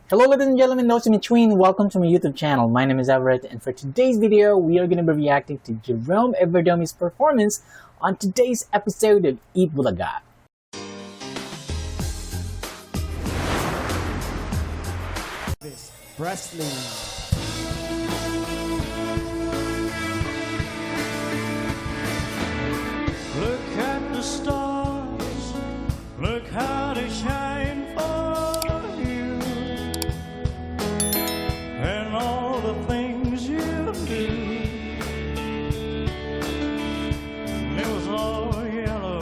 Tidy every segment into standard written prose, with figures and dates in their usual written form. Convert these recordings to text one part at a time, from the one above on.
Hello ladies and gentlemen, those in between, welcome to my YouTube channel. My name is Everett, and for today's video, we are going to be reacting to Jerome Evardome's performance on today's episode of Eat Bulaga. Wrestling. Look at the stars, look how they shine for you, and all the things you do. It was all yellow.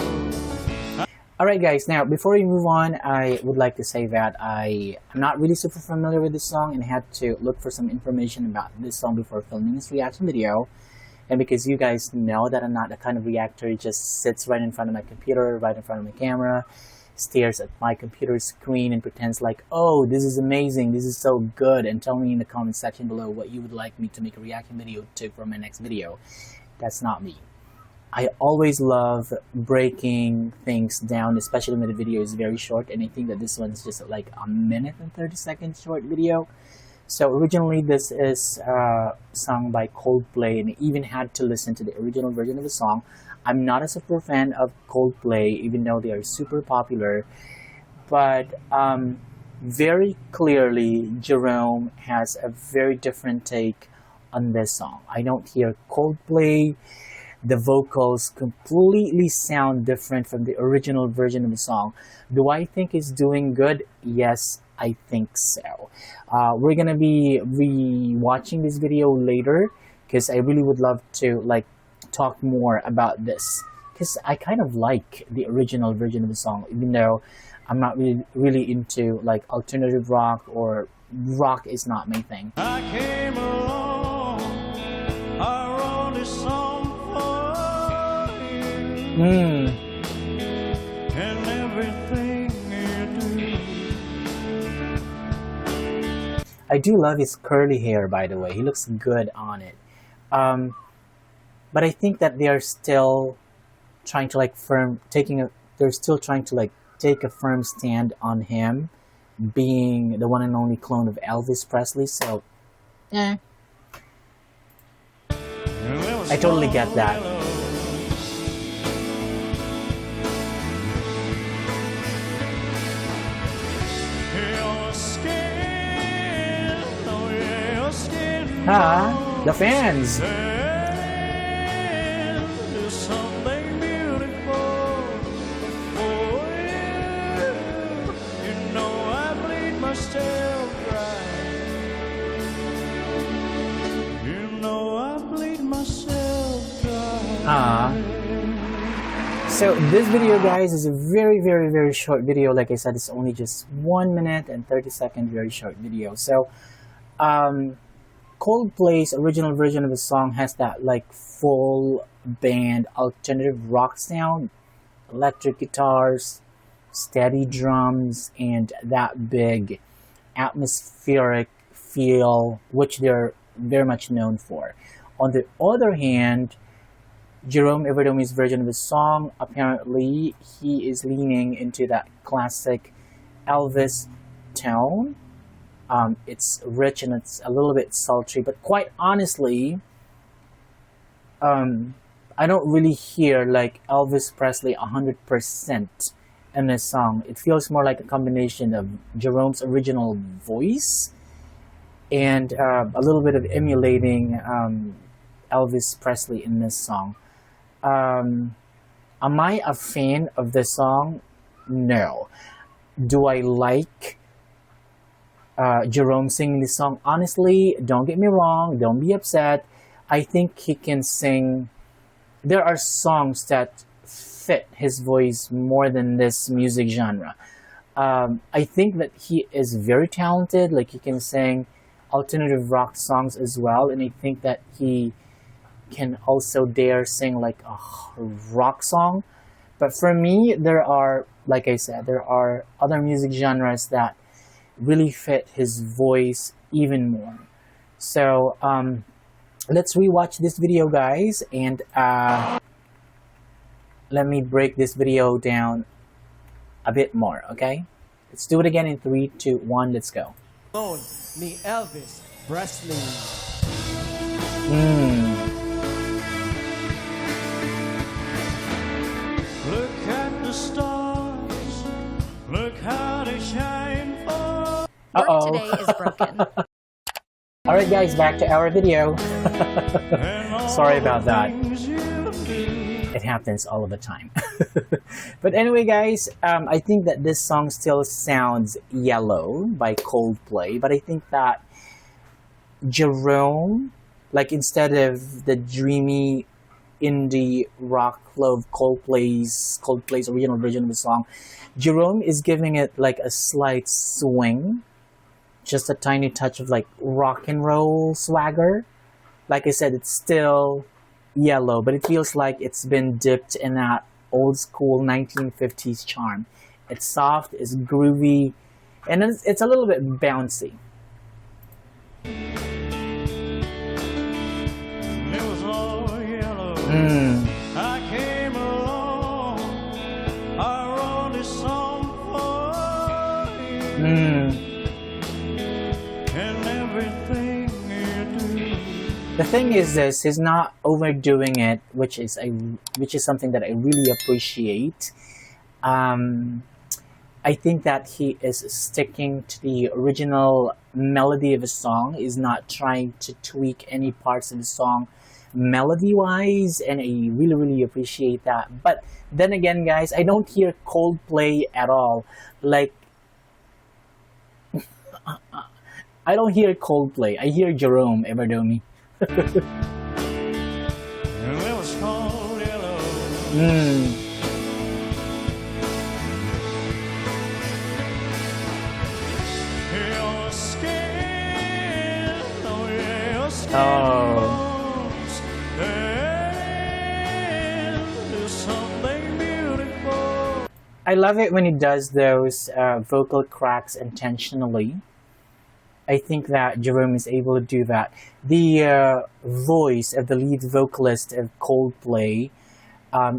Alright guys, now before we move on, I would like to say that I'm not really super familiar with this song and had to look for some information about this song before filming this reaction video. And because you guys know that I'm not the kind of reactor who just sits right in front of my computer, right in front of my camera, stares at my computer screen and pretends like, oh, this is amazing, this is so good, and tell me in the comment section below what you would like me to make a reaction video to for my next video. That's not me. I always love breaking things down, especially when the video is very short, and I think that this one is just like a minute and 30-second short video. So originally this is sung by Coldplay, and I even had to listen to the original version of the song. I'm not a super fan of Coldplay, even though they are super popular, but very clearly Jerome has a very different take on this song. I don't hear Coldplay. The vocals completely sound different from the original version of the song. Do I think it's doing good? Yes, I think so. We're gonna be re-watching this video later because I really would love to talk more about this, because I kind of like the original version of the song, even though I'm not really into alternative rock, or rock is not my thing. I came along, I wrote this song for you, and everything you do. I do love his curly hair, by the way. He looks good on it. But I think that they are still trying to they're still trying to take a firm stand on him being the one and only clone of Elvis Presley. So, I totally get that. The fans. So this video, guys, is a very short video. Like I said, it's only just 1 minute and 30-second very short video. So Coldplay's original version of the song has that full band alternative rock sound, electric guitars, steady drums, and that big atmospheric feel, which they're very much known for. On the other hand, Jerome Evardome's version of the song, apparently he is leaning into that classic Elvis tone. It's rich and it's a little bit sultry, but quite honestly, I don't really hear Elvis Presley 100% in this song. It feels more like a combination of Jerome's original voice and a little bit of emulating Elvis Presley in this song. Am I a fan of this song? No. Do I like Jerome singing this song? Honestly, don't get me wrong, don't be upset. I think he can sing. There are songs that fit his voice more than this music genre. I think that he is very talented. He can sing alternative rock songs as well, and I think that he can also dare sing a rock song. But for me, there are, like I said, there are other music genres that really fit his voice even more. So let's rewatch this video, guys, and let me break this video down a bit more. Okay, let's do it again in 3, 2, 1, let's go. Known ni Elvis Presley. Look at the stars, look how they shine for. Work Uh-oh. today is broken. Alright guys, back to our video. Sorry about that. It happens all of the time. But anyway guys, I think that this song still sounds Yellow by Coldplay, but I think that Jerome, like instead of the dreamy indie rock flow of Coldplay's original version of the song, Jerome is giving it like a slight swing, just a tiny touch of like rock and roll swagger. Like I said, it's still Yellow, but it feels like it's been dipped in that old school 1950s charm. It's soft, it's groovy, and it's a little bit bouncy. It was all yellow. I came along, I wrote this song for you. And everything you do. The thing is this, he's not overdoing it, which is something that I really appreciate. I think that he is sticking to the original melody of the song, is not trying to tweak any parts of the song melody-wise, and I really, really appreciate that. But then again, guys, I don't hear Coldplay at all. Like, I don't hear Coldplay. I hear Jerome Evardome. And it was called yellow. Your skin, oh yeah, your skin glows, and there's something beautiful. I love it when he does those vocal cracks intentionally. I think that Jerome is able to do that. The voice of the lead vocalist of Coldplay,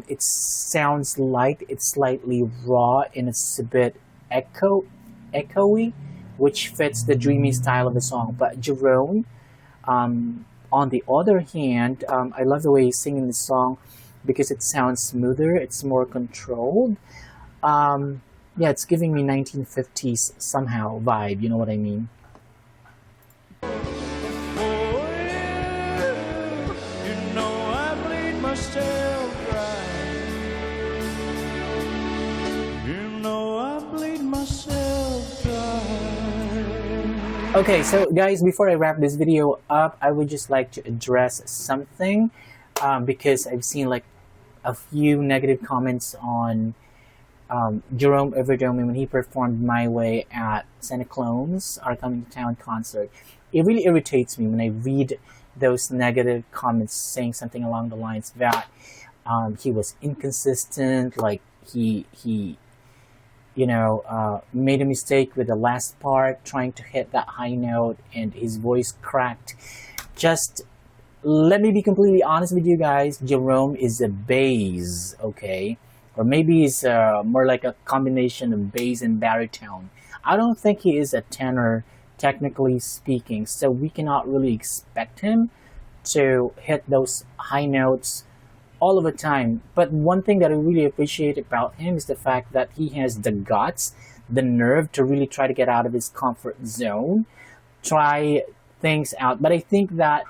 it sounds light, it's slightly raw, and it's a bit echoey, which fits the dreamy style of the song. But Jerome, on the other hand, I love the way he's singing the song because it sounds smoother, it's more controlled. Yeah, it's giving me 1950s somehow vibe, you know what I mean? Okay, so guys, before I wrap this video up, I would just like to address something because I've seen like a few negative comments on Jerome Evardome when he performed My Way at Santa Clones, our Coming to Town concert. It really irritates me when I read those negative comments saying something along the lines that he was inconsistent, like he made a mistake with the last part, trying to hit that high note, and his voice cracked. Just let me be completely honest with you guys. Jerome is a bass, okay? Or maybe he's more like a combination of bass and baritone. I don't think he is a tenor, technically speaking, so we cannot really expect him to hit those high notes all of the time. But one thing that I really appreciate about him is the fact that he has the guts, the nerve to really try to get out of his comfort zone, try things out. But I think that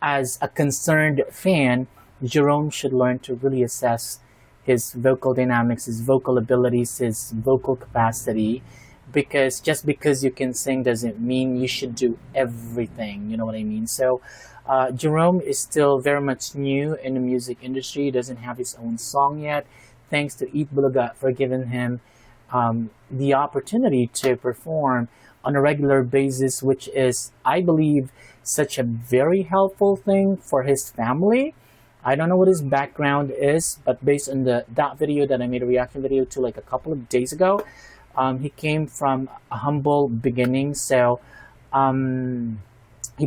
as a concerned fan, Jerome should learn to really assess his vocal dynamics, his vocal abilities, his vocal capacity, because just because you can sing doesn't mean you should do everything, you know what I mean? So Jerome is still very much new in the music industry. He doesn't have his own song yet. Thanks to Bulaga for giving him the opportunity to perform on a regular basis, which is, I believe, such a very helpful thing for his family. I don't know what his background is, but based on that video that I made a reaction video to like a couple of days ago, he came from a humble beginning. So he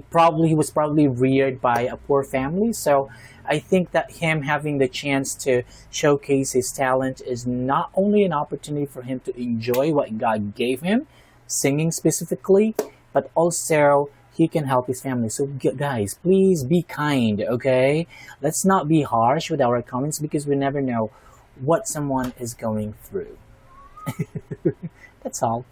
was probably reared by a poor family. So I think that him having the chance to showcase his talent is not only an opportunity for him to enjoy what God gave him, singing specifically, but also he can help his family. So guys, please be kind, okay? Let's not be harsh with our comments because we never know what someone is going through. That's all.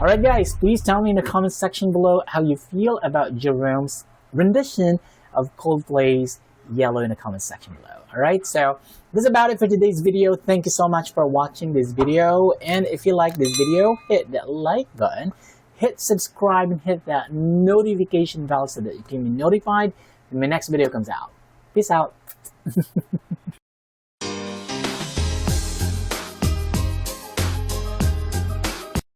Alright guys, please tell me in the comment section below how you feel about Jerome's rendition of Coldplay's Yellow in the comment section below. Alright, so that's about it for today's video. Thank you so much for watching this video. And if you like this video, hit that like button, hit subscribe, and hit that notification bell so that you can be notified when my next video comes out. Peace out.